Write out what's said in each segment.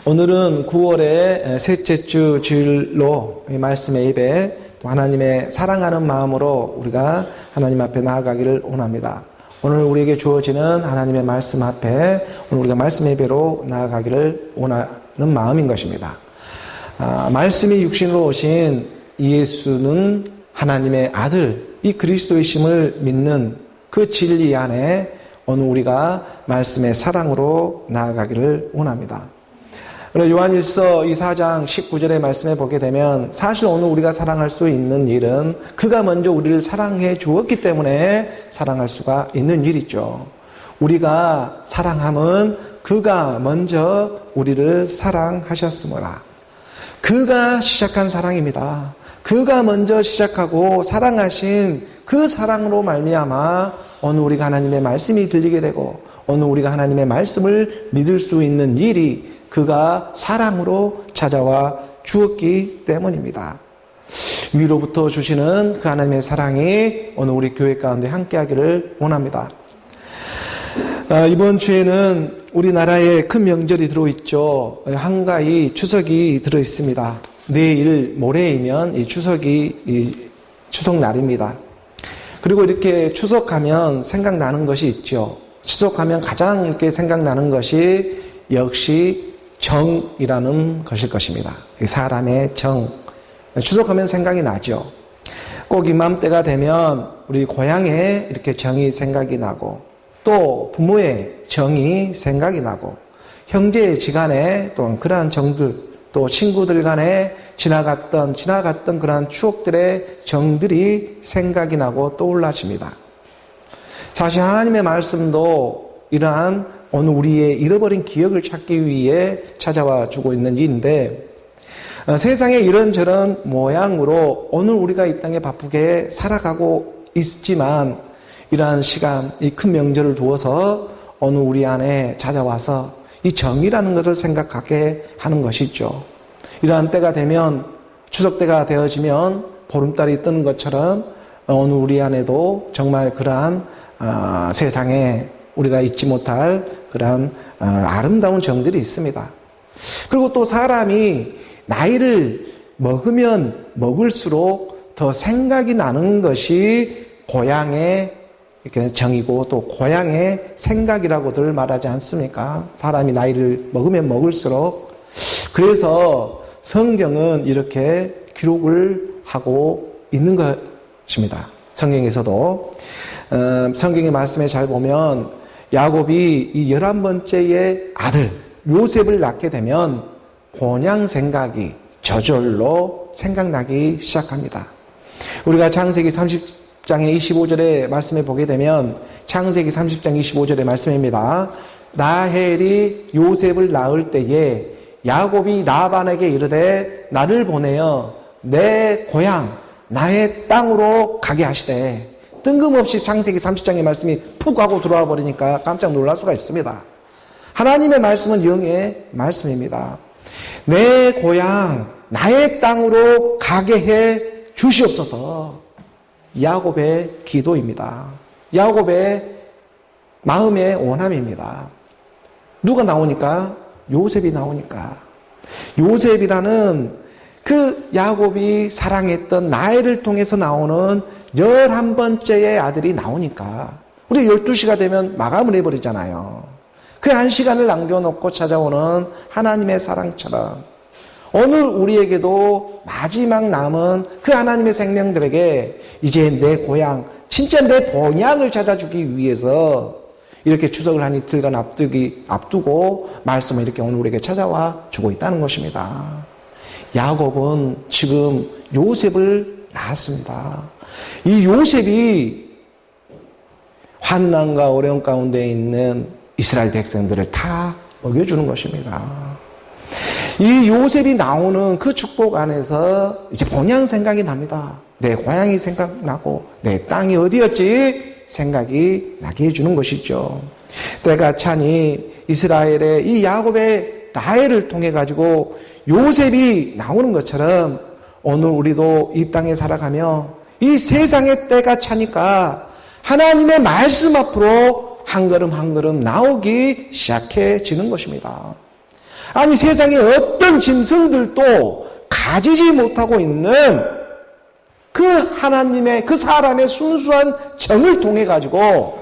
오늘은 9월의 셋째 주 주일로 말씀의 예배, 또 하나님의 사랑하는 마음으로 우리가 하나님 앞에 나아가기를 원합니다. 오늘 우리에게 주어지는 하나님의 말씀 앞에 오늘 우리가 말씀 예배로 나아가기를 원하는 마음인 것입니다. 말씀이 육신으로 오신 예수는 하나님의 아들, 이 그리스도이심을 믿는 그 진리 안에 오늘 우리가 말씀의 사랑으로 나아가기를 원합니다. 요한일서 4장 19절의 말씀에 보게 되면 사실 오늘 우리가 사랑할 수 있는 일은 그가 먼저 우리를 사랑해 주었기 때문에 사랑할 수가 있는 일이죠. 우리가 사랑함은 그가 먼저 우리를 사랑하셨으므라. 그가 시작한 사랑입니다. 그가 먼저 시작하고 사랑하신 그 사랑으로 말미암아 오늘 우리가 하나님의 말씀이 들리게 되고 오늘 우리가 하나님의 말씀을 믿을 수 있는 일이 그가 사랑으로 찾아와 주었기 때문입니다. 위로부터 주시는 그 하나님의 사랑이 오늘 우리 교회 가운데 함께하기를 원합니다. 이번 주에는 우리나라에 큰 명절이 들어있죠. 한가히 추석이 들어있습니다. 내일 모레이면 이 추석날입니다. 그리고 이렇게 추석하면 생각나는 것이 있죠. 추석하면 가장 이렇게 생각나는 것이 역시 정이라는 것일 것입니다. 사람의 정. 추석하면 생각이 나죠. 꼭 이맘때가 되면 우리 고향에 이렇게 정이 생각이 나고 또 부모의 정이 생각이 나고 형제지간에 또한 그러한 정들 또 친구들 간에 지나갔던 그러한 추억들의 정들이 생각이 나고 떠올라집니다. 사실 하나님의 말씀도 이러한 오늘 우리의 잃어버린 기억을 찾기 위해 찾아와 주고 있는 일인데 세상의 이런저런 모양으로 오늘 우리가 이 땅에 바쁘게 살아가고 있지만 이러한 시간, 이 큰 명절을 두어서 오늘 우리 안에 찾아와서 이 정이라는 것을 생각하게 하는 것이죠. 이러한 때가 되면 추석 때가 되어지면 보름달이 뜨는 것처럼 오늘 우리 안에도 정말 그러한 세상에 우리가 잊지 못할 그러한 아름다운 정들이 있습니다. 그리고 또 사람이 나이를 먹으면 먹을수록 더 생각이 나는 것이 고향의 정이고 또 고향의 생각이라고들 말하지 않습니까? 사람이 나이를 먹으면 먹을수록. 그래서 성경은 이렇게 기록을 하고 있는 것입니다. 성경에서도 성경의 말씀에 잘 보면 야곱이 이 11번째의 아들 요셉을 낳게 되면 본향 생각이 저절로 생각나기 시작합니다. 우리가 창세기 30장의 25절의 말씀에 보게 되면 창세기 30장 25절의 말씀입니다. 라헬이 요셉을 낳을 때에 야곱이 라반에게 이르되 나를 보내어 내 고향 나의 땅으로 가게 하시되 뜬금없이 창세기 30장의 말씀이 푹 하고 들어와 버리니까 깜짝 놀랄 수가 있습니다. 하나님의 말씀은 영의 말씀입니다. 내 고향 나의 땅으로 가게 해 주시옵소서. 야곱의 기도입니다. 야곱의 마음의 원함입니다. 누가 나오니까? 요셉이 나오니까. 요셉이라는 그 야곱이 사랑했던 라헬을 통해서 나오는 11번째의 아들이 나오니까 우리 12시가 되면 마감을 해버리잖아요. 그 한 시간을 남겨놓고 찾아오는 하나님의 사랑처럼 오늘 우리에게도 마지막 남은 그 하나님의 생명들에게 이제 내 고향, 진짜 내 본향을 찾아주기 위해서 이렇게 추석을 한 이틀간 앞두고 말씀을 이렇게 오늘 우리에게 찾아와 주고 있다는 것입니다. 야곱은 지금 요셉을 낳았습니다. 이 요셉이 환난과 어려움 가운데 있는 이스라엘 백성들을 다 먹여주는 것입니다. 이 요셉이 나오는 그 축복 안에서 이제 본향 생각이 납니다. 내 고향이 생각나고 내 땅이 어디였지 생각이 나게 해주는 것이죠. 때가 차니 이스라엘의 이 야곱의 라헬을 통해 가지고 요셉이 나오는 것처럼 오늘 우리도 이 땅에 살아가며 이 세상의 때가 차니까 하나님의 말씀 앞으로 한 걸음 한 걸음 나오기 시작해지는 것입니다. 아니 세상에 어떤 짐승들도 가지지 못하고 있는 그 하나님의 그 사람의 순수한 정을 통해 가지고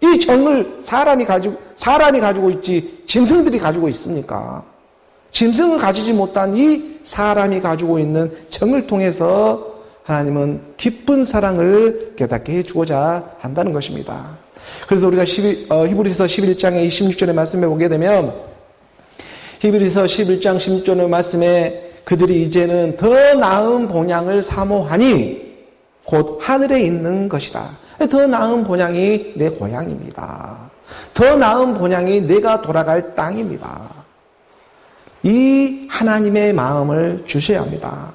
이 정을 사람이 가지고 있지 짐승들이 가지고 있습니까? 짐승을 가지지 못한 이 사람이 가지고 있는 정을 통해서 하나님은 깊은 사랑을 깨닫게 해주고자 한다는 것입니다. 그래서 우리가 히브리서 11장의 26절의 말씀에 보게 되면 히브리서 11장 16절의 말씀에 그들이 이제는 더 나은 본향을 사모하니 곧 하늘에 있는 것이다. 더 나은 본향이 내 고향입니다. 더 나은 본향이 내가 돌아갈 땅입니다. 이 하나님의 마음을 주셔야 합니다.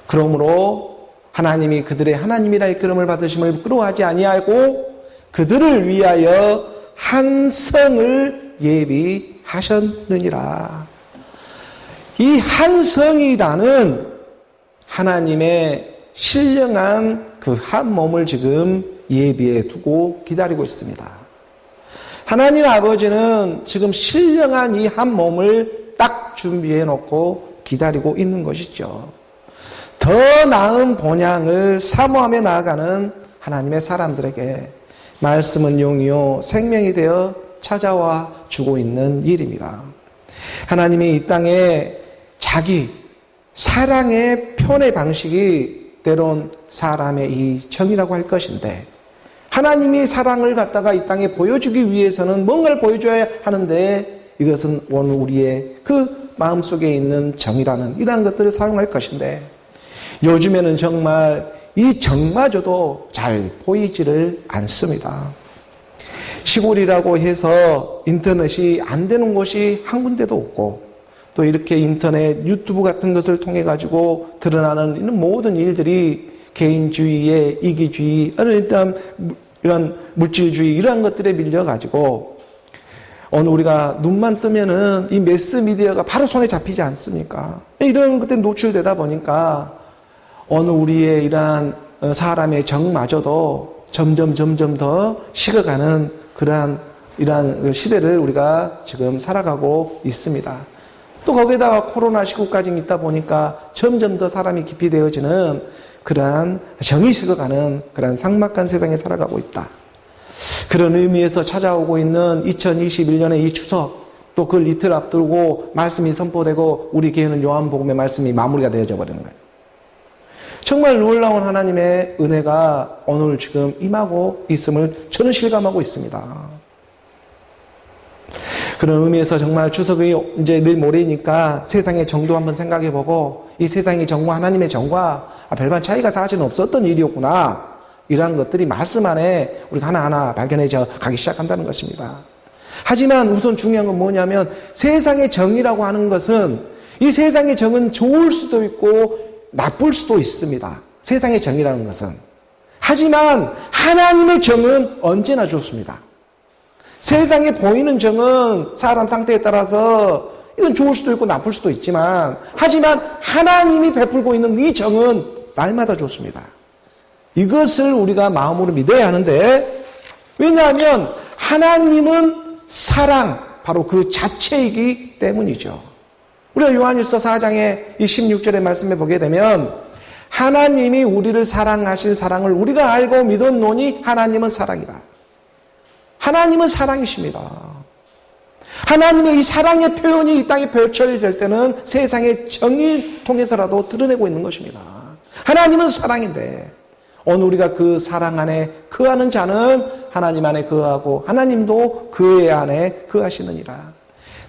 그러므로 하나님이 그들의 하나님이라 이끌음을 받으심을 부끄러워하지 아니하고 그들을 위하여 한 성을 예비하셨느니라. 이 한 성이라는 하나님의 신령한 그 한 몸을 지금 예비해 두고 기다리고 있습니다. 하나님 아버지는 지금 신령한 이 한 몸을 딱 준비해 놓고 기다리고 있는 것이죠. 더 나은 본향을 사모하며 나아가는 하나님의 사람들에게 말씀은 용이요 생명이 되어 찾아와 주고 있는 일입니다. 하나님이 이 땅에 자기 사랑의 편의 방식이 때론 사람의 이 정이라고 할 것인데 하나님이 사랑을 갖다가 이 땅에 보여주기 위해서는 뭔가를 보여줘야 하는데 이것은 오늘 우리의 그 마음속에 있는 정이라는 이러한 것들을 사용할 것인데 요즘에는 정말 이 정마저도 잘 보이지를 않습니다. 시골이라고 해서 인터넷이 안 되는 곳이 한 군데도 없고 또 이렇게 인터넷, 유튜브 같은 것을 통해 가지고 드러나는 이런 모든 일들이 개인주의의 이기주의, 이런 물질주의 이러한 것들에 밀려 가지고 오늘 우리가 눈만 뜨면은 이 매스미디어가 바로 손에 잡히지 않습니까? 이런 것들에 노출되다 보니까 오늘 우리의 이러한 사람의 정마저도 점점 더 식어가는 이러한 시대를 우리가 지금 살아가고 있습니다. 또 거기에다가 코로나 시국까지 있다 보니까 점점 더 사람이 깊이 되어지는 그러한 정이 식어가는 그러한 삭막한 세상에 살아가고 있다. 그런 의미에서 찾아오고 있는 2021년의 이 추석 또 그걸 이틀 앞두고 말씀이 선포되고 우리 교회는 요한복음의 말씀이 마무리가 되어져 버리는 거예요. 정말 놀라운 하나님의 은혜가 오늘 지금 임하고 있음을 저는 실감하고 있습니다. 그런 의미에서 정말 추석이 이제 내일 모레니까 세상의 정도 한번 생각해보고 이 세상의 정과 하나님의 정과 별반 차이가 사실은 없었던 일이었구나. 이러한 것들이 말씀 안에 우리가 하나하나 발견해져 가기 시작한다는 것입니다. 하지만 우선 중요한 건 뭐냐면 세상의 정이라고 하는 것은 이 세상의 정은 좋을 수도 있고 나쁠 수도 있습니다. 세상의 정이라는 것은. 하지만 하나님의 정은 언제나 좋습니다. 세상에 보이는 정은 사람 상태에 따라서 이건 좋을 수도 있고 나쁠 수도 있지만 하지만 하나님이 베풀고 있는 이 정은 날마다 좋습니다. 이것을 우리가 마음으로 믿어야 하는데 왜냐하면 하나님은 사랑 바로 그 자체이기 때문이죠. 우리가 요한일서 4장의 이 16절의 말씀에 보게 되면 하나님이 우리를 사랑하신 사랑을 우리가 알고 믿었노니 하나님은 사랑이다. 하나님은 사랑이십니다. 하나님의 이 사랑의 표현이 이 땅에 펼쳐질 때는 세상의 정의를 통해서라도 드러내고 있는 것입니다. 하나님은 사랑인데 오늘 우리가 그 사랑 안에 거하는 자는 하나님 안에 거하고 하나님도 그의 안에 거하시느니라.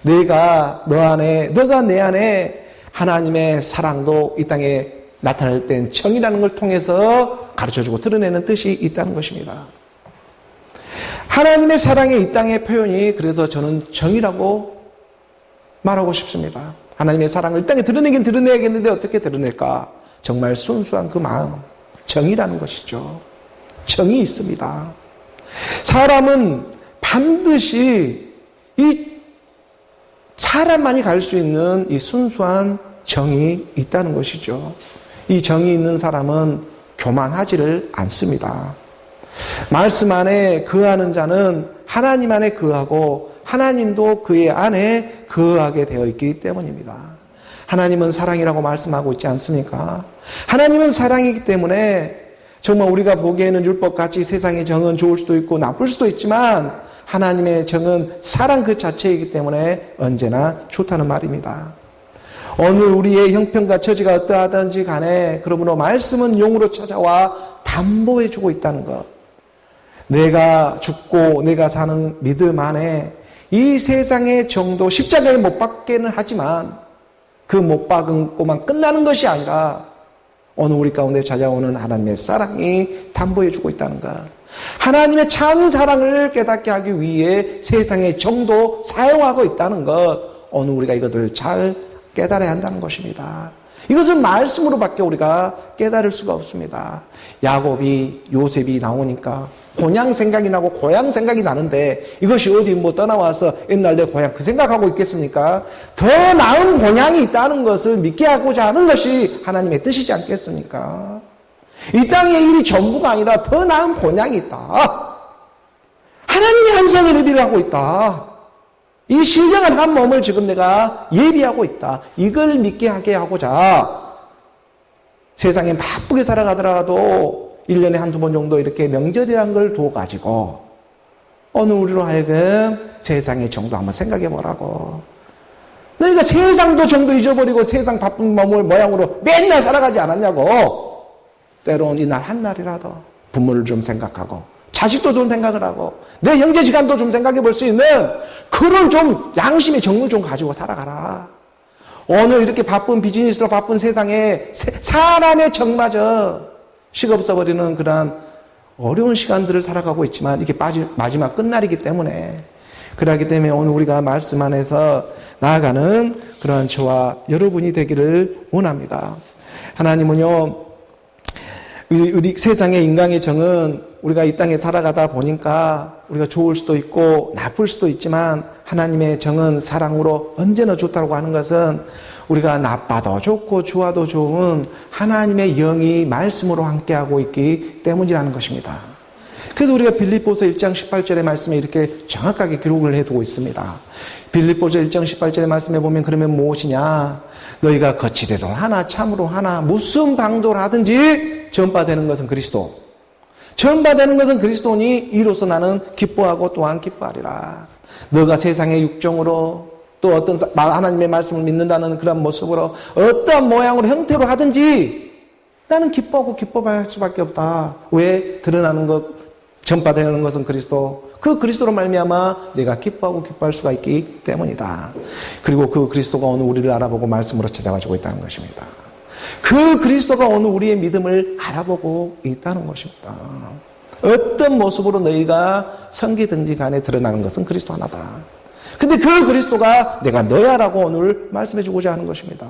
내가 너 안에, 너가 내 안에 하나님의 사랑도 이 땅에 나타날 땐 정이라는 걸 통해서 가르쳐주고 드러내는 뜻이 있다는 것입니다. 하나님의 사랑의 이 땅의 표현이 그래서 저는 정이라고 말하고 싶습니다. 하나님의 사랑을 이 땅에 드러내긴 드러내야겠는데 어떻게 드러낼까? 정말 순수한 그 마음, 정이라는 것이죠. 정이 있습니다. 사람은 반드시 이 사람만이 갈 수 있는 이 순수한 정이 있다는 것이죠. 이 정이 있는 사람은 교만하지를 않습니다. 말씀 안에 거하는 자는 하나님 안에 거하고 하나님도 그의 안에 거하게 되어 있기 때문입니다. 하나님은 사랑이라고 말씀하고 있지 않습니까? 하나님은 사랑이기 때문에 정말 우리가 보기에는 율법같이 세상의 정은 좋을 수도 있고 나쁠 수도 있지만 하나님의 정은 사랑 그 자체이기 때문에 언제나 좋다는 말입니다. 오늘 우리의 형편과 처지가 어떠하든지 간에 그러므로 말씀은 용으로 찾아와 담보해 주고 있다는 것. 내가 죽고 내가 사는 믿음 안에 이 세상의 정도 십자가에 못 박게는 하지만 그 못 박은고만 끝나는 것이 아니라 오늘 우리 가운데 찾아오는 하나님의 사랑이 담보해 주고 있다는 것. 하나님의 참 사랑을 깨닫게 하기 위해 세상의 정도 사용하고 있다는 것. 오늘 우리가 이것을 잘 깨달아야 한다는 것입니다. 이것은 말씀으로밖에 우리가 깨달을 수가 없습니다. 야곱이 요셉이 나오니까 본향 생각이 나고 고향 생각이 나는데 이것이 어디 떠나와서 옛날 내 고향 그 생각하고 있겠습니까? 더 나은 고향이 있다는 것을 믿게 하고자 하는 것이 하나님의 뜻이지 않겠습니까? 이 땅의 일이 전부가 아니라 더 나은 고향이 있다. 하나님이 한상을 예비를 하고 있다. 이 신령한 한 몸을 지금 내가 예비하고 있다. 이걸 믿게 하게 하고자 세상에 바쁘게 살아가더라도 1년에 한두 번 정도 이렇게 명절이라는 걸 둬가지고 오늘 우리로 하여금 세상의 정도 한번 생각해 보라고. 너희가 세상도 정도 잊어버리고 세상 바쁜 몸을 모양으로 맨날 살아가지 않았냐고. 때로는 이날 한날이라도 부모를 좀 생각하고 자식도 좀 생각을 하고 내 형제지간도 좀 생각해 볼 수 있는 그런 좀 양심의 정을 좀 가지고 살아가라. 오늘 이렇게 바쁜 비즈니스로 바쁜 세상에 사람의 정마저 식없어버리는 그러한 어려운 시간들을 살아가고 있지만 이게 마지막 끝날이기 때문에 그러기 때문에 오늘 우리가 말씀 안에서 나아가는 그러한 저와 여러분이 되기를 원합니다. 하나님은요, 우리 세상의 인간의 정은 우리가 이 땅에 살아가다 보니까 우리가 좋을 수도 있고 나쁠 수도 있지만 하나님의 정은 사랑으로 언제나 좋다고 하는 것은 우리가 나빠도 좋고 좋아도 좋은 하나님의 영이 말씀으로 함께하고 있기 때문이라는 것입니다. 그래서 우리가 빌립보서 1장 18절의 말씀에 이렇게 정확하게 기록을 해두고 있습니다. 빌립보서 1장 18절의 말씀에 보면 그러면 무엇이냐? 너희가 거칠어도 하나 참으로 하나 무슨 방도를 하든지 전파되는 것은 그리스도. 전파되는 것은 그리스도니 이로써 나는 기뻐하고 또한 기뻐하리라. 너가 세상의 육정으로 또 어떤 하나님의 말씀을 믿는다는 그런 모습으로 어떠한 모양으로 형태로 하든지 나는 기뻐하고 기뻐할 수밖에 없다. 왜? 드러나는 것, 전파되는 것은 그리스도. 그 그리스도로 말미암아 내가 기뻐하고 기뻐할 수가 있기 때문이다. 그리고 그 그리스도가 오늘 우리를 알아보고 말씀으로 찾아가지고 있다는 것입니다. 그 그리스도가 오늘 우리의 믿음을 알아보고 있다는 것입니다. 어떤 모습으로 너희가 섬기든지 간에 드러나는 것은 그리스도 하나다. 근데 그 그리스도가 내가 너야라고 오늘 말씀해 주고자 하는 것입니다.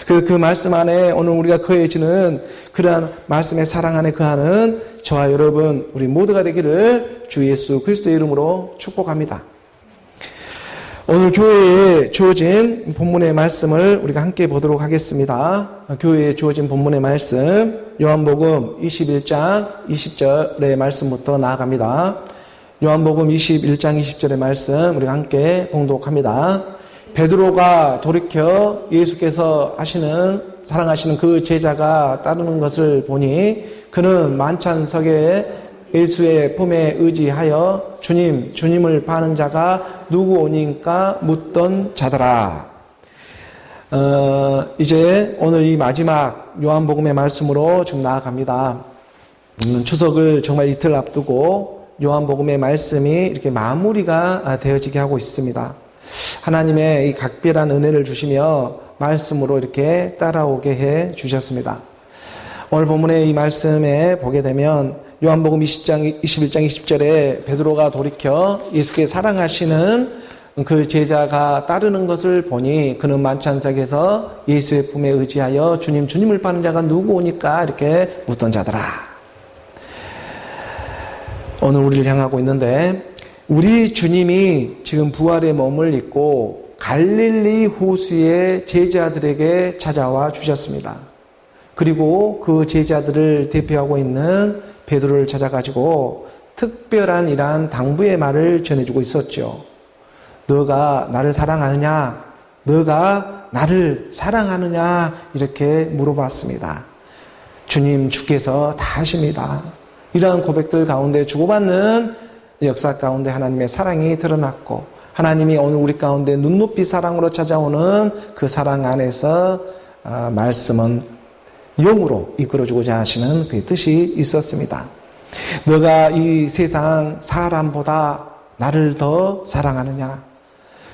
그 말씀 안에 오늘 우리가 거해지는 그러한 말씀의 사랑 안에 거하는 저와 여러분 우리 모두가 되기를 주 예수 그리스도의 이름으로 축복합니다. 오늘 교회에 주어진 본문의 말씀을 우리가 함께 보도록 하겠습니다. 교회에 주어진 본문의 말씀 요한복음 21장 20절의 말씀부터 나아갑니다. 요한복음 21장 20절의 말씀 우리가 함께 봉독합니다. 베드로가 돌이켜 예수께서 사랑하시는 그 제자가 따르는 것을 보니 그는 만찬석에 예수의 품에 의지하여 주님을 파는 자가 누구 오니까 묻던 자더라. 이제 오늘 이 마지막 요한복음의 말씀으로 지금 나아갑니다. 추석을 정말 이틀 앞두고 요한복음의 말씀이 이렇게 마무리가 되어지게 하고 있습니다. 하나님의 이 각별한 은혜를 주시며 말씀으로 이렇게 따라오게 해 주셨습니다. 오늘 본문의 이 말씀에 보게 되면 요한복음 21장 20절에 베드로가 돌이켜 예수께 사랑하시는 그 제자가 따르는 것을 보니 그는 만찬석에서 예수의 품에 의지하여 주님을 파는 자가 누구 오니까 이렇게 묻던 자더라. 오늘 우리를 향하고 있는데 우리 주님이 지금 부활의 몸을 입고 갈릴리 호수의 제자들에게 찾아와 주셨습니다. 그리고 그 제자들을 대표하고 있는 베드로를 찾아가지고 특별한 이러한 당부의 말을 전해주고 있었죠. 너가 나를 사랑하느냐? 너가 나를 사랑하느냐? 이렇게 물어봤습니다. 주께서 다 아십니다. 이러한 고백들 가운데 주고받는 역사 가운데 하나님의 사랑이 드러났고, 하나님이 오늘 우리 가운데 눈높이 사랑으로 찾아오는 그 사랑 안에서 말씀은 영으로 이끌어주고자 하시는 그 뜻이 있었습니다. 너가 이 세상 사람보다 나를 더 사랑하느냐?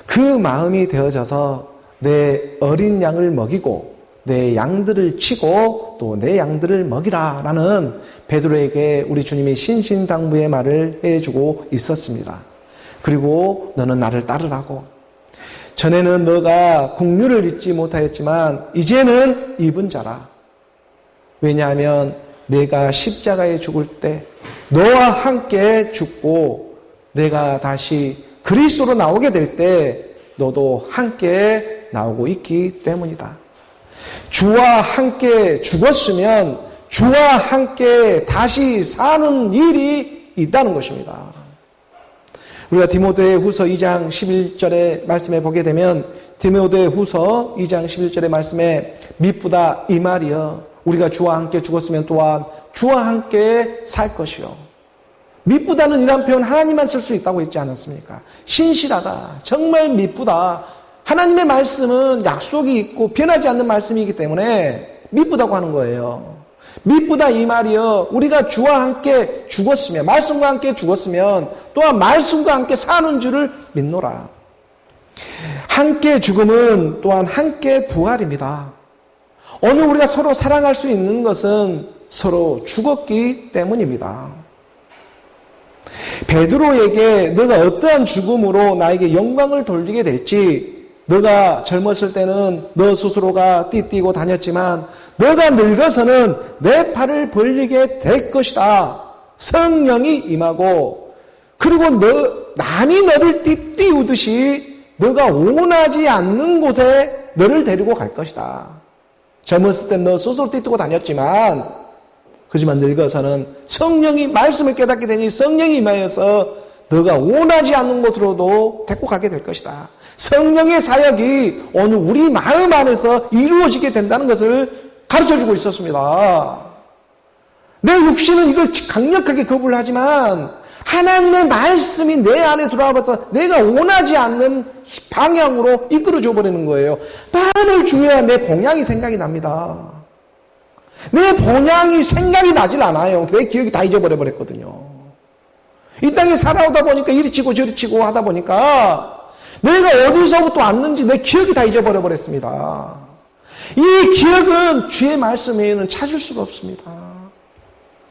그 마음이 되어져서 내 어린 양을 먹이고 내 양들을 치고 또 내 양들을 먹이라 라는 베드로에게 우리 주님이 신신당부의 말을 해주고 있었습니다. 그리고 너는 나를 따르라고. 전에는 너가 긍휼을 잊지 못하였지만 이제는 입은 자라. 왜냐하면 내가 십자가에 죽을 때 너와 함께 죽고 내가 다시 그리스도로 나오게 될 때 너도 함께 나오고 있기 때문이다. 주와 함께 죽었으면 주와 함께 다시 사는 일이 있다는 것입니다. 우리가 디모데후서 2장 11절의 말씀에 보게 되면 디모데후서 2장 11절의 말씀에 미쁘다 이 말이여 우리가 주와 함께 죽었으면 또한 주와 함께 살 것이요. 미쁘다는 이란 표현 하나님만 쓸 수 있다고 했지 않았습니까? 신실하다. 정말 미쁘다. 하나님의 말씀은 약속이 있고 변하지 않는 말씀이기 때문에 미쁘다고 하는 거예요. 미쁘다 이 말이요. 우리가 주와 함께 죽었으면, 말씀과 함께 죽었으면 또한 말씀과 함께 사는 줄을 믿노라. 함께 죽음은 또한 함께 부활입니다. 오늘 우리가 서로 사랑할 수 있는 것은 서로 죽었기 때문입니다. 베드로에게 너가 어떠한 죽음으로 나에게 영광을 돌리게 될지, 너가 젊었을 때는 너 스스로가 띠뛰고 다녔지만 너가 늙어서는 내 팔을 벌리게 될 것이다. 성령이 임하고, 그리고 남이 너를 띠띠우듯이 너가 원하지 않는 곳에 너를 데리고 갈 것이다. 젊었을 땐 너 스스로 띠뛰고 다녔지만, 그렇지만 늙어서는 성령이 말씀을 깨닫게 되니 성령이 임하여서 너가 원하지 않는 곳으로도 데리고 가게 될 것이다. 성령의 사역이 오늘 우리 마음 안에서 이루어지게 된다는 것을 가르쳐주고 있었습니다. 내 육신은 이걸 강력하게 거부를 하지만 하나님의 말씀이 내 안에 들어와서 내가 원하지 않는 방향으로 이끌어줘 버리는 거예요. 마음을 주어야 내 본향이 생각이 납니다. 내 본향이 생각이 나질 않아요. 내 기억이 다 잊어버렸거든요. 이 땅에 살아오다 보니까 이리 치고 저리 치고 하다 보니까 내가 어디서부터 왔는지 내 기억이 다 잊어버렸습니다. 이 기억은 주의 말씀 외에는 찾을 수가 없습니다.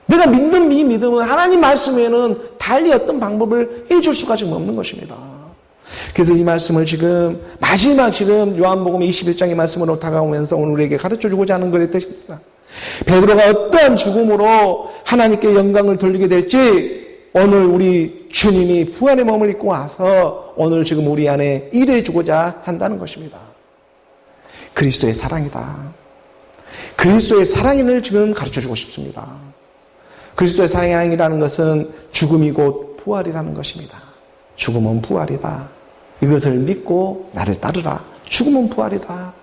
내가 믿는 이 믿음은 하나님 말씀 외에는 달리 어떤 방법을 해줄 수가 지금 없는 것입니다. 그래서 이 말씀을 지금 마지막 요한복음 21장의 말씀으로 다가오면서 오늘 우리에게 가르쳐주고자 하는 것의 뜻입니다. 베드로가 어떠한 죽음으로 하나님께 영광을 돌리게 될지 오늘 우리 주님이 부활의 몸을 입고 와서 오늘 지금 우리 안에 일해주고자 한다는 것입니다. 그리스도의 사랑이다. 그리스도의 사랑을 지금 가르쳐주고 싶습니다. 그리스도의 사랑이라는 것은 죽음이 곧 부활이라는 것입니다. 죽음은 부활이다. 이것을 믿고 나를 따르라. 죽음은 부활이다.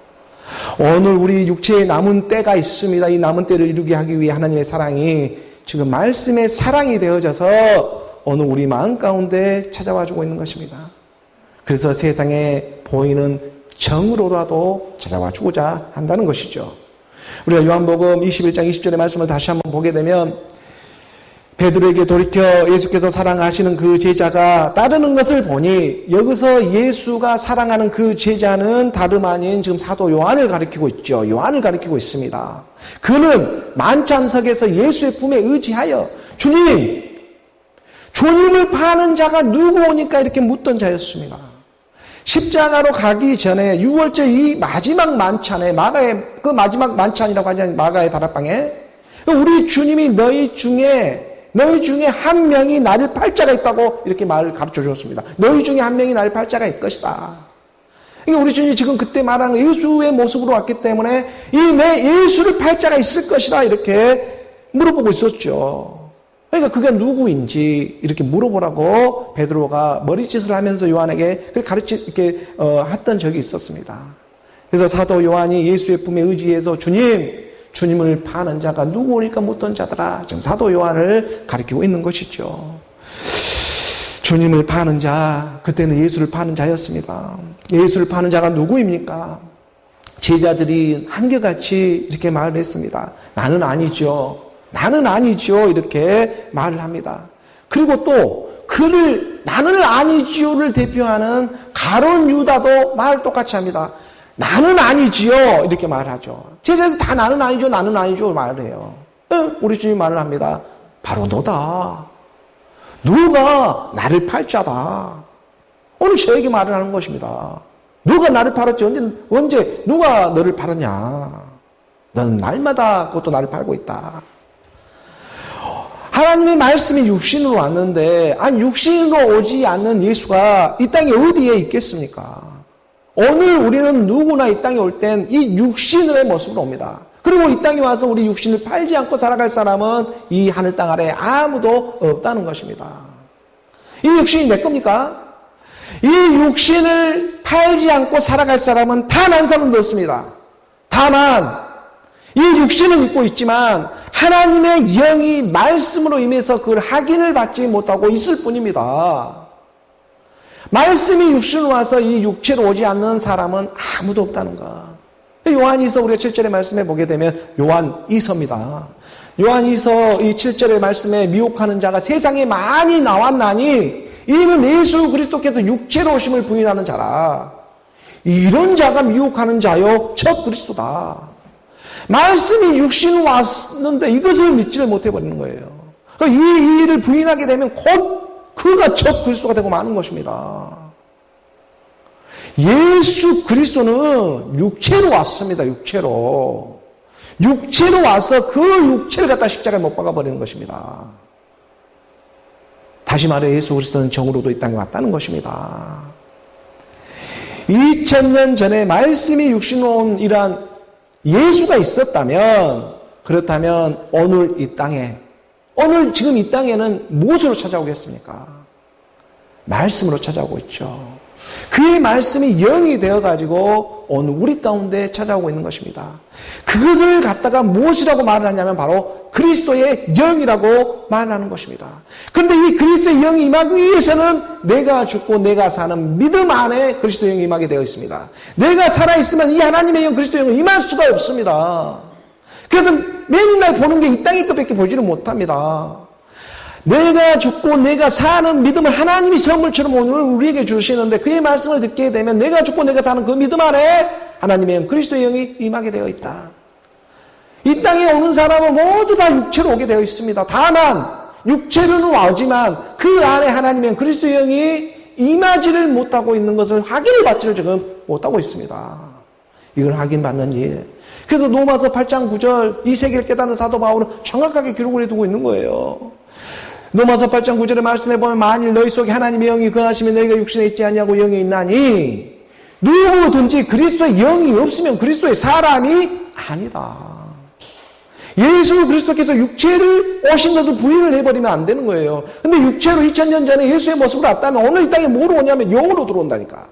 오늘 우리 육체에 남은 때가 있습니다. 이 남은 때를 이루게 하기 위해 하나님의 사랑이 지금 말씀의 사랑이 되어져서 오늘 우리 마음 가운데 찾아와주고 있는 것입니다. 그래서 세상에 보이는 정으로라도 찾아와주고자 한다는 것이죠. 우리가 요한복음 21장 20절의 말씀을 다시 한번 보게 되면 베드로에게 돌이켜 예수께서 사랑하시는 그 제자가 따르는 것을 보니 여기서 예수가 사랑하는 그 제자는 다름 아닌 지금 사도 요한을 가리키고 있죠. 요한을 가리키고 있습니다. 그는 만찬석에서 예수의 품에 의지하여 주님을 파는 자가 누구 오니까 이렇게 묻던 자였습니다. 십자가로 가기 전에 6월절 이 마지막 만찬에 그 마지막 만찬이라고 하지 않나요? 마가의 다락방에 우리 주님이 너희 중에 한 명이 나를 팔 자가 있다고 이렇게 말을 가르쳐 주었습니다. 너희 중에 한 명이 나를 팔 자가 있을 것이다. 그러니까 우리 주님이 지금 그때 말하는 예수의 모습으로 왔기 때문에 내 예수를 팔 자가 있을 것이다 이렇게 물어보고 있었죠. 그러니까 그가 누구인지 이렇게 물어보라고 베드로가 머리짓을 하면서 요한에게 이렇게 했던 적이 있었습니다. 그래서 사도 요한이 예수의 품에 의지해서 주님을 파는 자가 누구일까 묻던 자들아, 지금 사도 요한을 가리키고 있는 것이죠. 주님을 파는 자, 그때는 예수를 파는 자였습니다. 예수를 파는 자가 누구입니까? 제자들이 한결같이 이렇게 말을 했습니다. 나는 아니죠. 나는 아니죠. 이렇게 말을 합니다. 그리고 또 그를 나는 아니지요를 대표하는 가룟 유다도 말 똑같이 합니다. 나는 아니지요. 이렇게 말하죠. 제자들이 다 나는 아니죠 말을 해요. 우리 주님 말을 합니다. 바로 너다. 누가 나를 팔 자다. 오늘 저에게 말을 하는 것입니다. 누가 나를 팔았지? 언제 누가 너를 팔았냐? 너는 날마다 그것도 나를 팔고 있다. 하나님의 말씀이 육신으로 왔는데, 육신으로 오지 않는 예수가 이 땅에 어디에 있겠습니까? 오늘 우리는 누구나 이 땅에 올 땐 이 육신의 모습으로 옵니다. 그리고 이 땅에 와서 우리 육신을 팔지 않고 살아갈 사람은 이 하늘 땅 아래 아무도 없다는 것입니다. 이 육신이 내 겁니까? 이 육신을 팔지 않고 살아갈 사람은 단 한 사람도 없습니다. 다만 이 육신은 믿고 있지만 하나님의 영이 말씀으로 임해서 그걸 확인을 받지 못하고 있을 뿐입니다. 말씀이 육신으로 와서 이 육체로 오지 않는 사람은 아무도 없다는 것. 요한이서 우리가 7절의 말씀에 보게 되면 요한이서입니다. 요한이서 이 7절의 말씀에 미혹하는 자가 세상에 많이 나왔나니 이는 예수 그리스도께서 육체로 오심을 부인하는 자라. 이런 자가 미혹하는 자요 첫 그리스도다. 말씀이 육신으로 왔는데 이것을 믿지를 못해버리는 거예요. 이 일을 부인하게 되면 곧 그가 첫 그리스도가 되고 마는 것입니다. 예수 그리스도는 육체로 왔습니다. 육체로 와서 그 육체를 갖다 십자가에 못 박아버리는 것입니다. 다시 말해 예수 그리스도는 정으로도 이 땅에 왔다는 것입니다. 2000년 전에 말씀이 육신으로 온 이러한 예수가 있었다면, 그렇다면 오늘 지금 이 땅에는 무엇으로 찾아오겠습니까? 말씀으로 찾아오고 있죠. 그의 말씀이 영이 되어가지고 오늘 우리 가운데 찾아오고 있는 것입니다. 그것을 갖다가 무엇이라고 말을 하냐면 바로 그리스도의 영이라고 말하는 것입니다. 그런데 이 그리스도의 영이 임하기 위해서는 내가 죽고 내가 사는 믿음 안에 그리스도의 영이 임하게 되어 있습니다. 내가 살아있으면 이 하나님의 영, 그리스도의 영은 임할 수가 없습니다. 그래서 맨날 보는 게 이 땅의 것밖에 보지를 못합니다. 내가 죽고 내가 사는 믿음을 하나님이 선물처럼 오늘 우리에게 주시는데 그의 말씀을 듣게 되면 내가 죽고 내가 사는 그 믿음 안에 하나님의 영, 그리스도의 영이 임하게 되어 있다. 이 땅에 오는 사람은 모두 다 육체로 오게 되어 있습니다. 다만 육체로는 오지만 그 안에 하나님의 영, 그리스도의 영이 임하지를 못하고 있는 것을 확인을 받지를 지금 못하고 있습니다. 이걸 확인받는 일. 그래서 로마서 8장 9절 이 세계를 깨닫는 사도 바울은 정확하게 기록을 해두고 있는 거예요. 로마서 8장 9절의 말씀에 보면 만일 너희 속에 하나님의 영이 거하시면 너희가 육신에 있지 아니하고 영에 있나니 누구든지 그리스도의 영이 없으면 그리스도의 사람이 아니다. 예수 그리스도께서 육체를 오신 것을 부인을 해버리면 안 되는 거예요. 근데 육체로 2000년 전에 예수의 모습으로 왔다면 오늘 이 땅에 뭐로 오냐면 영으로 들어온다니까.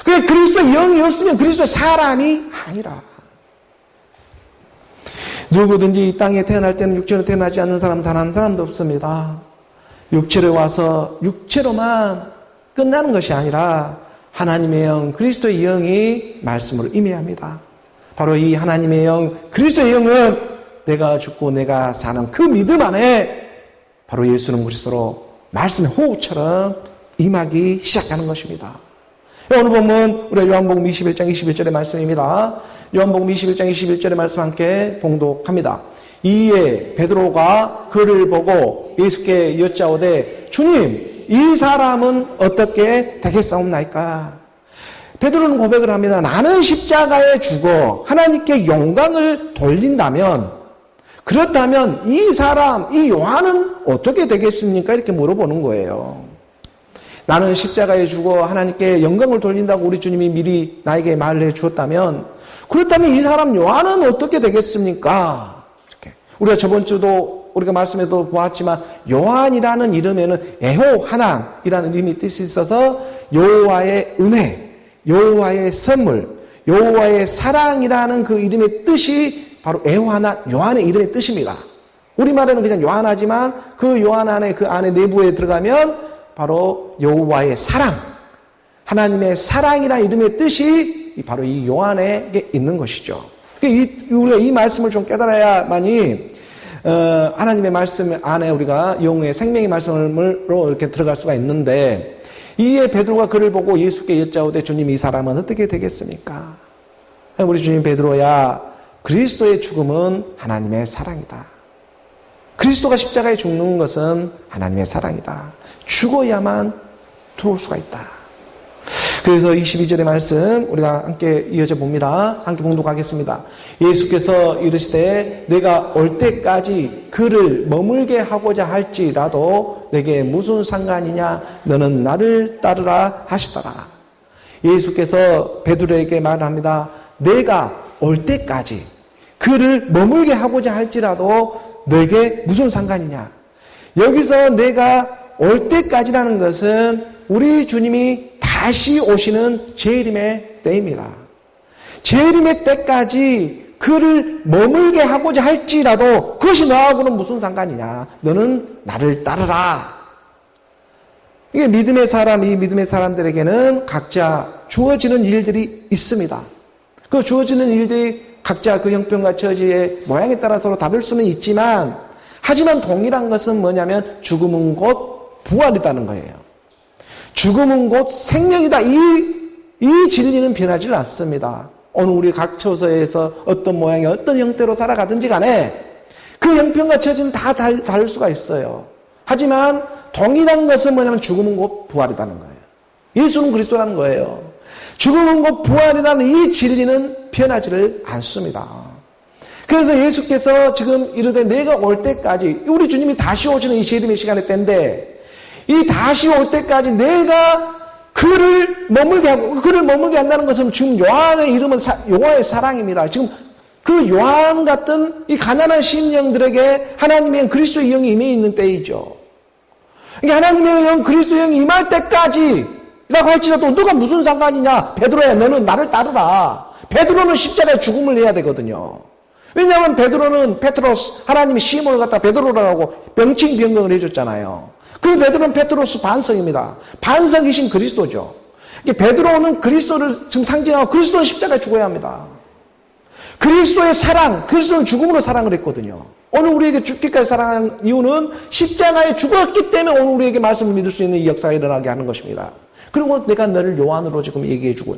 그게 그리스도의 영이 없으면 그리스도의 사람이 아니라. 누구든지 이 땅에 태어날 때는 육체로 태어나지 않는 사람 단 한 사람도 없습니다. 육체로 와서 육체로만 끝나는 것이 아니라 하나님의 영, 그리스도의 영이 말씀으로 임해야 합니다. 바로 이 하나님의 영, 그리스도의 영은 내가 죽고 내가 사는 그 믿음 안에 바로 예수는 그리스도로 말씀의 호흡처럼 임하기 시작하는 것입니다. 오늘 보면 우리 요한복음 21장 21절의 말씀입니다. 요한복음 21장 21절의 말씀 함께 봉독합니다. 이에 베드로가 그를 보고 예수께 여짜오되 주님 이 사람은 어떻게 되겠사옵나이까? 베드로는 고백을 합니다. 나는 십자가에 죽어 하나님께 영광을 돌린다면 그렇다면 이 사람, 이 요한은 어떻게 되겠습니까? 이렇게 물어보는 거예요. 나는 십자가에 죽어 하나님께 영광을 돌린다고 우리 주님이 미리 나에게 말을 해 주었다면 그렇다면 이 사람 요한은 어떻게 되겠습니까? 이렇게. 우리가 저번 주도 우리가 말씀에도 보았지만 요한이라는 이름에는 에호 하나님이라는 이름이 뜻이 있어서 여호와의 은혜, 여호와의 선물, 여호와의 사랑이라는 그 이름의 뜻이 바로 에호 하나, 요한의 이름의 뜻입니다. 우리말에는 그냥 요한하지만 그 요한 안에 그 안에 내부에 들어가면 바로 여호와의 사랑, 하나님의 사랑이라는 이름의 뜻이 바로 이 요한에게 있는 것이죠. 우리가 이 말씀을 좀 깨달아야만이 하나님의 말씀 안에 우리가 영의 생명의 말씀으로 이렇게 들어갈 수가 있는데, 이에 베드로가 그를 보고 예수께 여짜오되 주님, 이 사람은 어떻게 되겠습니까? 우리 주님 베드로야, 그리스도의 죽음은 하나님의 사랑이다. 그리스도가 십자가에 죽는 것은 하나님의 사랑이다. 죽어야만 들어올 수가 있다. 그래서 22절의 말씀 우리가 함께 이어져 봅니다. 함께 봉독하겠습니다. 예수께서 이르시되 내가 올 때까지 그를 머물게 하고자 할지라도 내게 무슨 상관이냐, 너는 나를 따르라 하시더라. 예수께서 베드로에게 말합니다. 내가 올 때까지 그를 머물게 하고자 할지라도 너에게 무슨 상관이냐. 여기서 내가 올 때까지라는 것은 우리 주님이 다시 오시는 재림의 때입니다. 재림의 때까지 그를 머물게 하고자 할지라도 그것이 너하고는 무슨 상관이냐. 너는 나를 따르라. 이게 믿음의 사람, 이 믿음의 사람들에게는 각자 주어지는 일들이 있습니다. 그 주어지는 일들이 각자 그 형편과 처지의 모양에 따라 서로 다를 수는 있지만, 하지만 동일한 것은 뭐냐면 죽음은 곧 부활이라는 거예요. 죽음은 곧 생명이다. 이 진리는 변하지 않습니다. 오늘 우리 각 처소에서 어떤 모양의 어떤 형태로 살아가든지 간에 그 형편과 처지는 다 다를 수가 있어요. 하지만 동일한 것은 뭐냐면 죽음은 곧 부활이라는 거예요. 예수는 그리스도라는 거예요. 죽음은 곧 부활이라는 이 진리는 변하지를 않습니다. 그래서 예수께서 지금 이르되 내가 올 때까지, 우리 주님이 다시 오시는 이 재림의 시간의 때인데, 이 다시 올 때까지 내가 그를 머물게 하고, 그를 머물게 한다는 것은 지금 요한의 이름은 여호와의 사랑입니다. 지금 그 요한 같은 이 가난한 심령들에게 하나님의 그리스도의 영이 임해 있는 때이죠. 그러니까 하나님의 영, 그리스도의 영이 임할 때까지 라고 할지라도 너가 무슨 상관이냐. 베드로야, 너는 나를 따르라. 베드로는 십자가에 죽음을 해야 되거든요. 왜냐하면 베드로는 페트로스, 하나님이 시몬을 갖다 베드로라고 하고 명칭 변경을 해줬잖아요. 그 베드로는 페트로스 반석입니다. 반석이신 그리스도죠. 베드로는 그리스도를 지금 상징하고, 그리스도는 십자가에 죽어야 합니다. 그리스도의 사랑, 그리스도는 죽음으로 사랑을 했거든요. 오늘 우리에게 죽기까지 사랑한 이유는 십자가에 죽었기 때문에 오늘 우리에게 말씀을 믿을 수 있는 이 역사가 일어나게 하는 것입니다. 그리고 내가 너를 요한으로 지금 얘기해주고,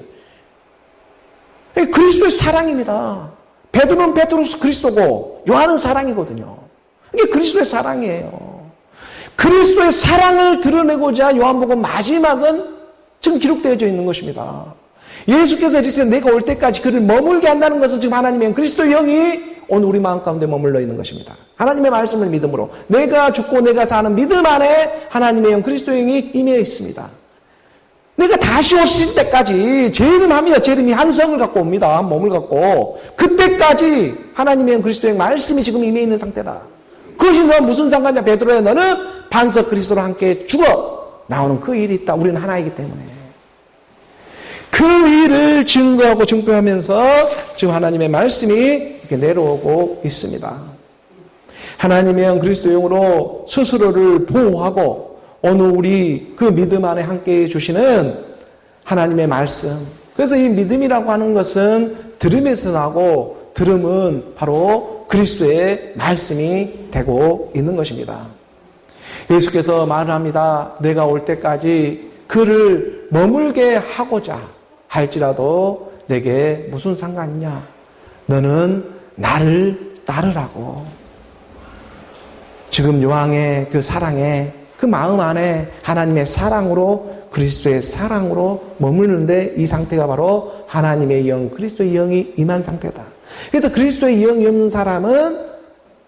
그리스도의 사랑입니다. 베드로는 페트로스 그리스도고 요한은 사랑이거든요. 이게 그리스도의 사랑이에요. 그리스도의 사랑을 드러내고자 요한복음 마지막은 지금 기록되어져 있는 것입니다. 예수께서 이르시되 내가 올 때까지 그를 머물게 한다는 것은 지금 하나님의 그리스도의 영이 오늘 우리 마음 가운데 머물러 있는 것입니다. 하나님의 말씀을 믿음으로 내가 죽고 내가 사는 믿음 안에 하나님의 영, 그리스도의 영이 임해 있습니다. 내가 다시 오실 때까지 재림합니다. 재림이 한 성을 갖고 옵니다. 한 몸을 갖고. 그때까지 하나님의 영, 그리스도의 말씀이 지금 임해 있는 상태다. 그것이 너와 무슨 상관이냐. 베드로야, 너는 반석 그리스도와 함께 죽어 나오는 그 일이 있다. 우리는 하나이기 때문에. 그 일을 증거하고 증표하면서 지금 하나님의 말씀이 이렇게 내려오고 있습니다. 하나님의 영, 그리스도의 영으로 스스로를 보호하고 오늘 우리 그 믿음 안에 함께 해주시는 하나님의 말씀. 그래서 이 믿음이라고 하는 것은 들음에서 나고, 들음은 바로 그리스도의 말씀이 되고 있는 것입니다. 예수께서 말을 합니다. 내가 올 때까지 그를 머물게 하고자 할지라도 내게 무슨 상관이냐. 너는 나를 따르라고. 지금 요한의 그 사랑에, 그 마음 안에 하나님의 사랑으로, 그리스도의 사랑으로 머무르는데, 이 상태가 바로 하나님의 영, 그리스도의 영이 임한 상태다. 그래서 그리스도의 영이 없는 사람은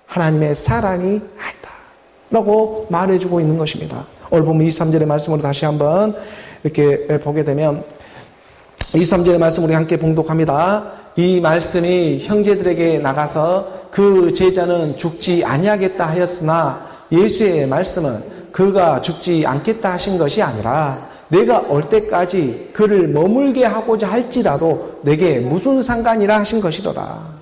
하나님의 사랑이 아니다 라고 말해주고 있는 것입니다. 오늘 보면 23절의 말씀으로 다시 한번 이렇게 보게 되면, 23절의 말씀 우리 함께 봉독합니다. 이 말씀이 형제들에게 나가서 그 제자는 죽지 아니하겠다 하였으나 예수의 말씀은 그가 죽지 않겠다 하신 것이 아니라 내가 올 때까지 그를 머물게 하고자 할지라도 내게 무슨 상관이라 하신 것이더라.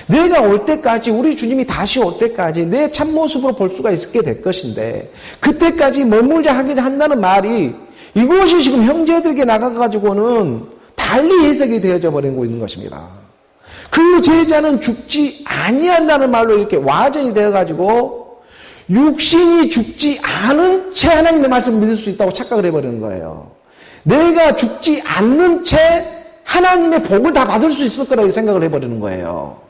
내가 올 때까지, 우리 주님이 다시 올 때까지 내 참모습으로 볼 수가 있게 될 것인데 그때까지 머물자 하게 한다는 말이 이것이 지금 형제들에게 나가가지고는 달리 해석이 되어져 버리고 있는 것입니다. 그 제자는 죽지 아니한다는 말로 이렇게 와전이 되어가지고 육신이 죽지 않은 채 하나님의 말씀을 믿을 수 있다고 착각을 해버리는 거예요. 내가 죽지 않는 채 하나님의 복을 다 받을 수 있을 거라고 생각을 해버리는 거예요.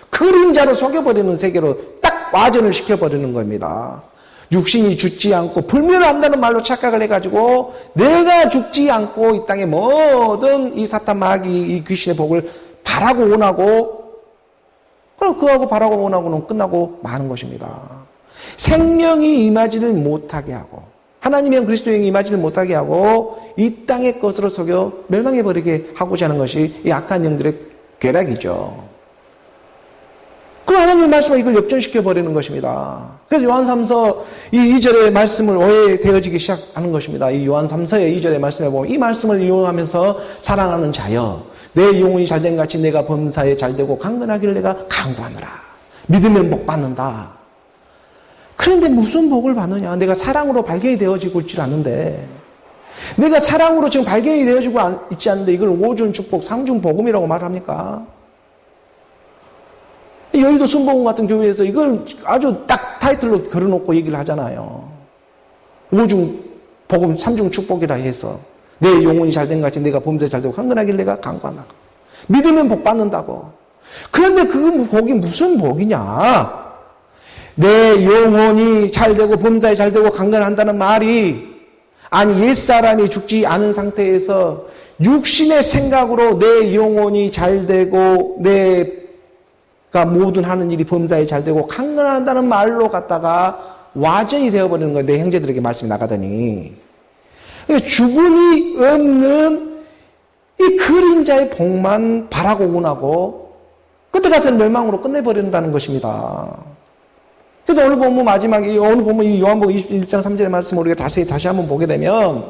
그림자로 속여버리는 세계로 딱 와전을 시켜버리는 겁니다. 육신이 죽지 않고 불멸한다는 말로 착각을 해가지고 내가 죽지 않고 이 땅에 모든 이 사탄 마귀 이 귀신의 복을 바라고 원하고 그럼 그하고 바라고 원하고는 끝나고 마는 것입니다. 생명이 임하지를 못하게 하고 하나님의 그리스도의 영이 임하지를 못하게 하고 이 땅의 것으로 속여 멸망해버리게 하고자 하는 것이 이 악한 영들의 괴락이죠. 그럼 하나님의 말씀은 이걸 역전시켜버리는 것입니다. 그래서 요한 3서 이 2절의 말씀을 오해되어지기 시작하는 것입니다. 이 요한 3서의 2절의 말씀에 보면 이 말씀을 이용하면서 사랑하는 자여 내 영혼이 잘된 같이 내가 범사에 잘되고 강건하기를 내가 강구하노라. 믿으면 복 받는다. 그런데 무슨 복을 받느냐? 내가 사랑으로 발견이 되어지고 있지 않은데 내가 사랑으로 지금 발견이 되어지고 있지 않는데 이걸 오준 축복, 상중 복음이라고 말합니까? 여의도 순복음 같은 교회에서 이걸 아주 딱 타이틀로 걸어놓고 얘기를 하잖아요. 오중 복음, 삼중 축복이라 해서 내 영혼이 잘된 같이 내가 범사에 잘되고 강건하길 내가 강구하나. 믿으면 복 받는다고. 그런데 그 복이 무슨 복이냐? 내 영혼이 잘되고 범사에 잘되고 강건한다는 말이 아니 옛사람이 죽지 않은 상태에서 육신의 생각으로 내 영혼이 잘되고 내가 모든 하는 일이 범사에 잘되고 강건한다는 말로 갖다가 와전이 되어버리는 거예요. 내 형제들에게 말씀이 나가더니. 죽음이 없는 이 그림자의 복만 바라고 원하고 그때 가서는 멸망으로 끝내버린다는 것입니다. 그래서 오늘 본문 마지막에 오늘 본문 이 요한복음 21장 3절의 말씀을 우리가 다시 한번 보게 되면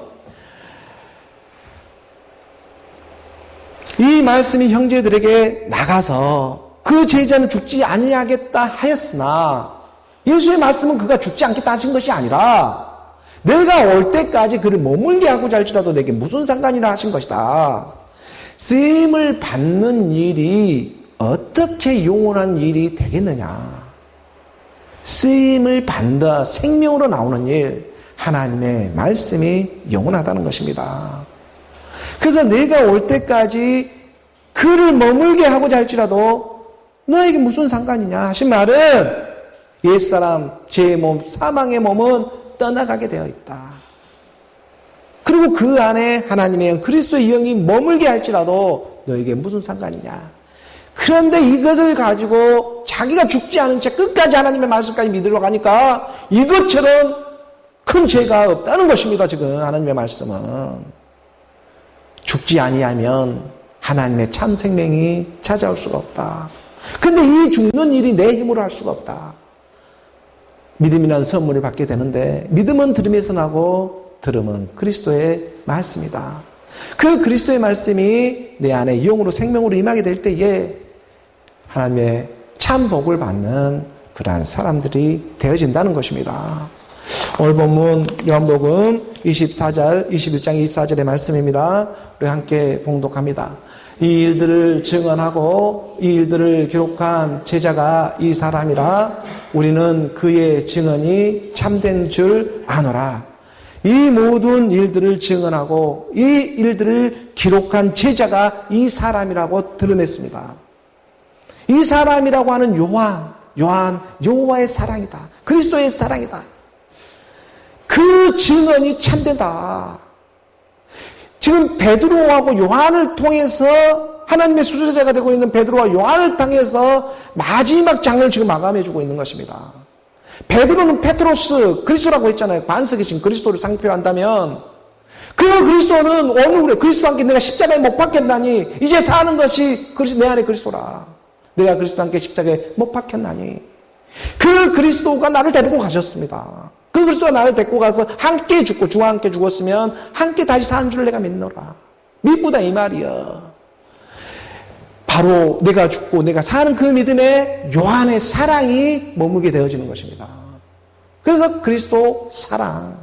이 말씀이 형제들에게 나가서 그 제자는 죽지 아니하겠다 하였으나 예수의 말씀은 그가 죽지 않겠다 하신 것이 아니라 내가 올 때까지 그를 머물게 하고자 할지라도 내게 무슨 상관이라 하신 것이다. 쓰임을 받는 일이 어떻게 영원한 일이 되겠느냐. 쓰임을 받는다 생명으로 나오는 일 하나님의 말씀이 영원하다는 것입니다. 그래서 내가 올 때까지 그를 머물게 하고자 할지라도 너에게 무슨 상관이냐 하신 말은 옛사람 제 몸 사망의 몸은 떠나가게 되어 있다. 그리고 그 안에 하나님의 그리스도의 영이 머물게 할지라도 너에게 무슨 상관이냐. 그런데 이것을 가지고 자기가 죽지 않은 채 끝까지 하나님의 말씀까지 믿으러 가니까 이것처럼 큰 죄가 없다는 것입니다. 지금 하나님의 말씀은. 죽지 아니하면 하나님의 참 생명이 찾아올 수가 없다. 근데 이 죽는 일이 내 힘으로 할 수가 없다. 믿음이라는 선물을 받게 되는데 믿음은 들음에서 나고 들음은 그리스도의 말씀이다. 그 그리스도의 말씀이 내 안에 영으로 생명으로 임하게 될 때에 하나님의 참 복을 받는 그러한 사람들이 되어진다는 것입니다. 오늘 본문 요한복음 21장 24절의 말씀입니다. 우리 함께 봉독합니다. 이 일들을 증언하고 이 일들을 기록한 제자가 이 사람이라 우리는 그의 증언이 참된 줄 아노라. 이 모든 일들을 증언하고 이 일들을 기록한 제자가 이 사람이라고 드러냈습니다. 이 사람이라고 하는 요한, 여호와의 사랑이다. 그리스도의 사랑이다. 그 증언이 참되다. 지금 베드로하고 요한을 통해서 하나님의 수제자가 되고 있는 베드로와 요한을 통해서 마지막 장을 지금 마감해주고 있는 것입니다. 베드로는 페트로스, 그리스도라고 했잖아요. 반석에 지금 그리스도를 상표한다면 그 그리스도는 오늘 그래 그리스도와 함께 내가 십자가에 못 박혔다니 이제 사는 것이 내 안에 그리스도라. 내가 그리스도와 함께 십자가에 못 박혔나니 그 그리스도가 나를 데리고 가셨습니다. 그 그리스도가 나를 데리고 가서 함께 죽고 주와 함께 죽었으면 함께 다시 사는 줄 내가 믿노라. 믿보다 이 말이야. 바로 내가 죽고 내가 사는 그 믿음에 요한의 사랑이 머무게 되어지는 것입니다. 그래서 그리스도 사랑,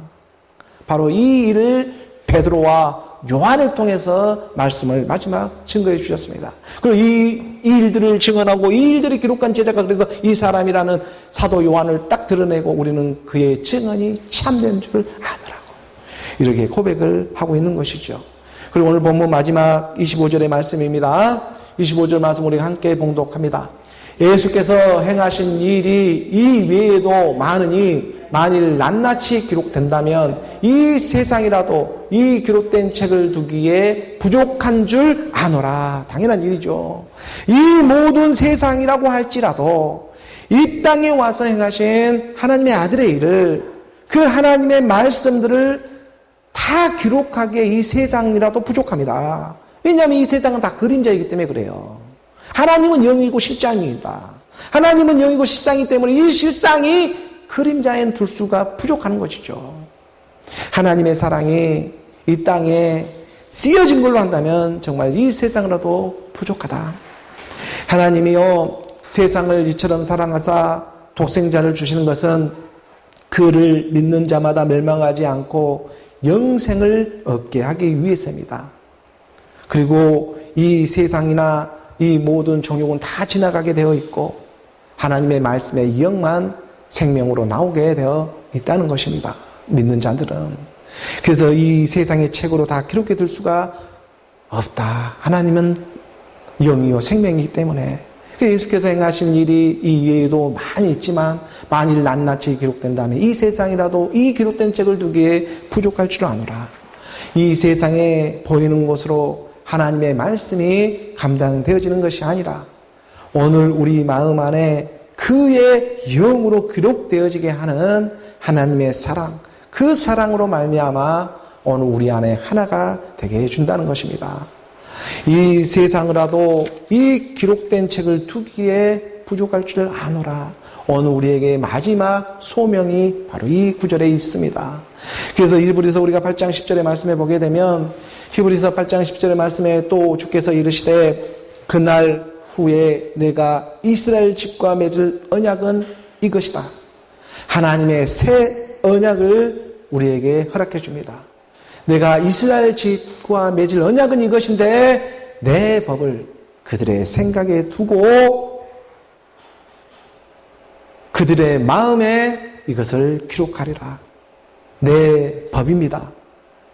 바로 이 일을 베드로와 요한을 통해서 말씀을 마지막 증거해 주셨습니다. 그리고 이 일들을 증언하고 이 일들을 기록한 제자가 그래서 이 사람이라는 사도 요한을 딱 드러내고 우리는 그의 증언이 참된 줄 아노라고 이렇게 고백을 하고 있는 것이죠. 그리고 오늘 본문 마지막 25절의 말씀입니다. 25절 말씀 우리가 함께 봉독합니다. 예수께서 행하신 일이 이 외에도 많으니 만일 낱낱이 기록된다면 이 세상이라도 이 기록된 책을 두기에 부족한 줄 아노라. 당연한 일이죠. 이 모든 세상이라고 할지라도 이 땅에 와서 행하신 하나님의 아들의 일을, 그 하나님의 말씀들을 다 기록하기에 이 세상이라도 부족합니다. 왜냐하면 이 세상은 다 그림자이기 때문에 그래요. 하나님은 영이고 실상이다. 하나님은 영이고 실상이기 때문에 이 실상이 그림자엔 둘 수가 부족한 것이죠. 하나님의 사랑이 이 땅에 쓰여진 걸로 한다면 정말 이 세상이라도 부족하다. 하나님이요 세상을 이처럼 사랑하사 독생자를 주시는 것은 그를 믿는 자마다 멸망하지 않고 영생을 얻게 하기 위해서입니다. 그리고 이 세상이나 이 모든 종족은 다 지나가게 되어 있고 하나님의 말씀의 영만 생명으로 나오게 되어 있다는 것입니다. 믿는 자들은. 그래서 이 세상의 책으로 다 기록해 둘 수가 없다. 하나님은 영이요 생명이기 때문에. 예수께서 행하신 일이 이 외에도 많이 있지만 만일 낱낱이 기록된다면 이 세상이라도 이 기록된 책을 두기에 부족할 줄 아노라. 이 세상에 보이는 것으로 하나님의 말씀이 감당되어지는 것이 아니라 오늘 우리 마음 안에 그의 영으로 기록되어지게 하는 하나님의 사랑, 그 사랑으로 말미암아 오늘 우리 안에 하나가 되게 해준다는 것입니다. 이 세상이라도 이 기록된 책을 두기에 부족할 줄 아노라. 오늘 우리에게 마지막 소명이 바로 이 구절에 있습니다. 그래서 히브리서 우리가 8장 10절의 말씀에 보게 되면 히브리서 8장 10절의 말씀에 또 주께서 이르시되 그날 후에 내가 이스라엘 집과 맺을 언약은 이것이다. 하나님의 새 언약을 우리에게 허락해 줍니다. 내가 이스라엘 집과 맺을 언약은 이것인데 내 법을 그들의 생각에 두고 그들의 마음에 이것을 기록하리라. 내 법입니다.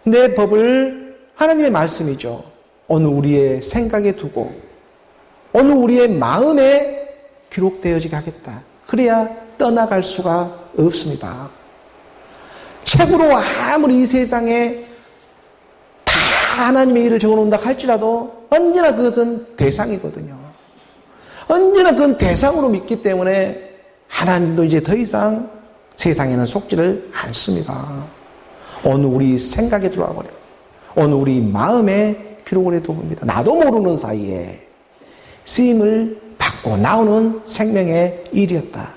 내 법을 하나님의 말씀이죠. 오늘 우리의 생각에 두고 오늘 우리의 마음에 기록되어지게 하겠다. 그래야 떠나갈 수가 없습니다. 책으로 아무리 이 세상에 다 하나님의 일을 적어놓는다 할지라도 언제나 그것은 대상이거든요. 언제나 그건 대상으로 믿기 때문에 하나님도 이제 더 이상 세상에는 속지를 않습니다. 어느 우리 생각에 들어와 버려요. 어느 우리 마음에 기록을 해두봅니다. 나도 모르는 사이에 쓰임을 받고 나오는 생명의 일이었다.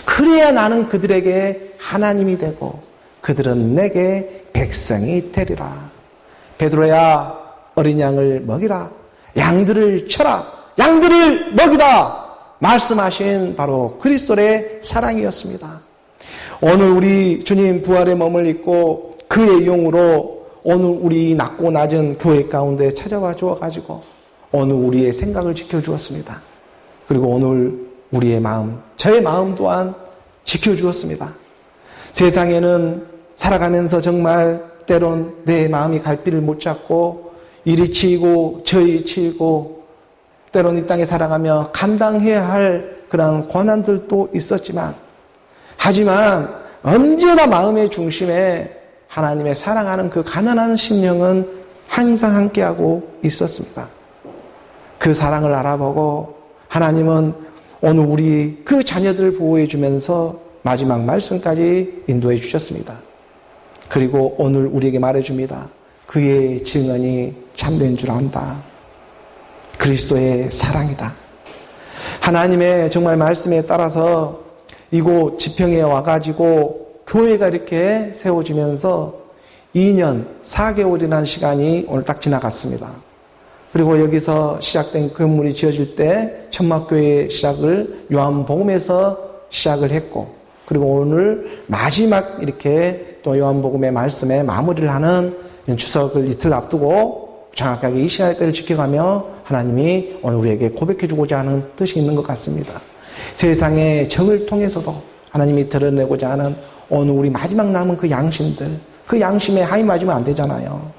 그래야 나는 그들에게 하나님이 되고 그들은 내게 백성이 되리라. 베드로야 어린 양을 먹이라. 양들을 쳐라. 양들을 먹이라. 말씀하신 바로 그리스도의 사랑이었습니다. 오늘 우리 주님 부활의 몸을 입고 그의 용으로 오늘 우리 낮고 낮은 교회 가운데 찾아와 주어가지고 오늘 우리의 생각을 지켜주었습니다. 그리고 오늘 우리의 마음, 저의 마음 또한 지켜주었습니다. 세상에는 살아가면서 정말 때론 내 마음이 갈피를 못 잡고 이리 치이고 저리 치이고 때론 이 땅에 살아가며 감당해야 할 그런 고난들도 있었지만 하지만 언제나 마음의 중심에 하나님의 사랑하는 그 가난한 심령은 항상 함께하고 있었습니다. 그 사랑을 알아보고 하나님은 오늘 우리 그 자녀들을 보호해 주면서 마지막 말씀까지 인도해 주셨습니다. 그리고 오늘 우리에게 말해 줍니다. 그의 증언이 참된 줄 안다. 그리스도의 사랑이다. 하나님의 정말 말씀에 따라서 이곳 지평에 와가지고 교회가 이렇게 세워지면서 2년 4개월이라는 시간이 오늘 딱 지나갔습니다. 그리고 여기서 시작된 건물이 지어질 때 천막교회 시작을 요한복음에서 시작을 했고, 그리고 오늘 마지막 이렇게 또 요한복음의 말씀에 마무리를 하는 추석을 이틀 앞두고 정확하게 이 시간의 때를 지켜가며 하나님이 오늘 우리에게 고백해주고자 하는 뜻이 있는 것 같습니다. 세상의 정을 통해서도 하나님이 드러내고자 하는 오늘 우리 마지막 남은 그 양심들, 그 양심에 하이 맞으면 안 되잖아요.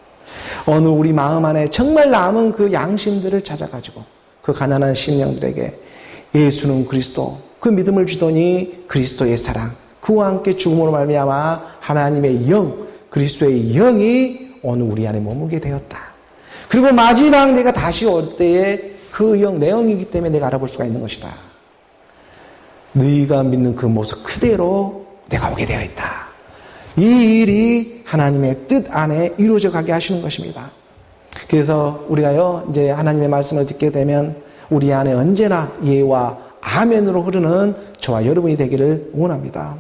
오늘 우리 마음 안에 정말 남은 그 양심들을 찾아가지고 그 가난한 심령들에게 예수는 그리스도, 그 믿음을 주더니 그리스도의 사랑, 그와 함께 죽음으로 말미암아 하나님의 영, 그리스도의 영이 오늘 우리 안에 머물게 되었다. 그리고 마지막 내가 다시 올 때에 그 영, 내 영이기 때문에 내가 알아볼 수가 있는 것이다. 너희가 믿는 그 모습 그대로 내가 오게 되어 있다. 이 일이 하나님의 뜻 안에 이루어져 가게 하시는 것입니다. 그래서 우리가요, 이제 하나님의 말씀을 듣게 되면 우리 안에 언제나 예와 아멘으로 흐르는 저와 여러분이 되기를 원합니다.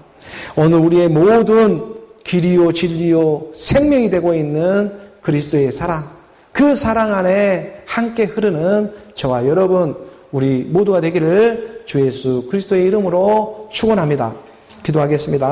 오늘 우리의 모든 길이요 진리요 생명이 되고 있는 그리스도의 사랑, 그 사랑 안에 함께 흐르는 저와 여러분 우리 모두가 되기를 주 예수 그리스도의 이름으로 축원합니다. 기도하겠습니다.